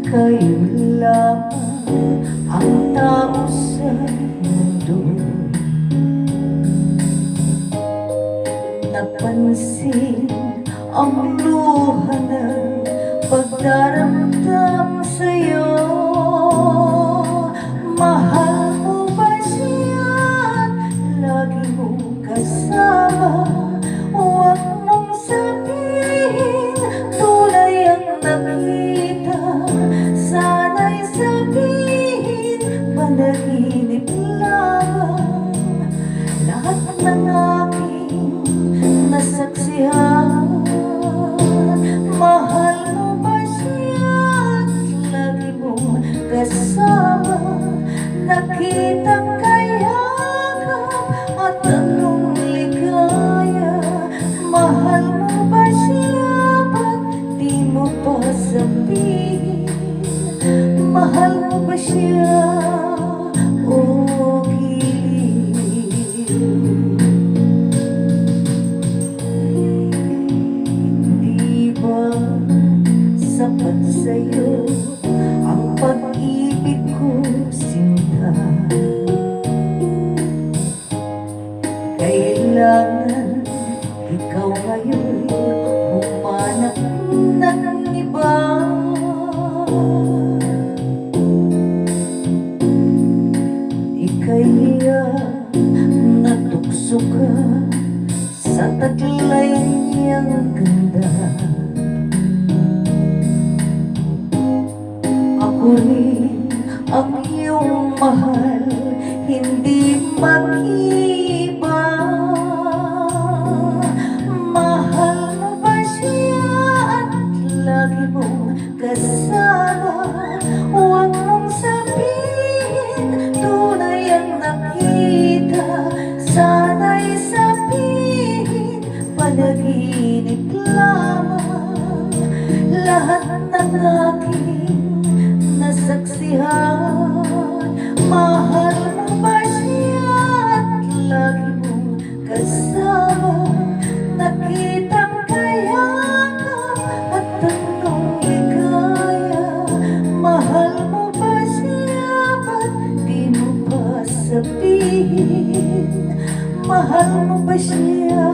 Kayo lamang ang tao sa mundo. Napansin ang luha ng pagdaramdam sa'yo. Mahal mo ba siya at lagi mong kasama? Huwag mong sabihin tunay ang nakita. Sana'y sabihin panaginip lamang. Lahat ng aking nasaksihan. Mahal mo ba siya at lagi mong kasama? Nakitang kayakap at anong ligaya. Mahal mo ba siya ba't di mo pa sabihin? Mahal mo ba siya o giliw? Di ba sapat sa'yo ang pag-ibig ko, sinta? Kailangan ikaw ngayon humanap ng iba. Ika'y natukso ka sa taglay niyang ganda. Ako rin ang iyong mahal, hindi mag-iba. Mahal mo ba siya at lagi mong kasama? Huwag mong sabihin tunay ang nakita. Sana'y sabihin panaginip lamang. Lahat ng aking nasaksihan. Mahal mo ba siya at lagi mong kasama? Nakitang kayakap at anong ligaya. Mahal mo ba siya ba't di mo pa sabihin? Mahal mo ba siya?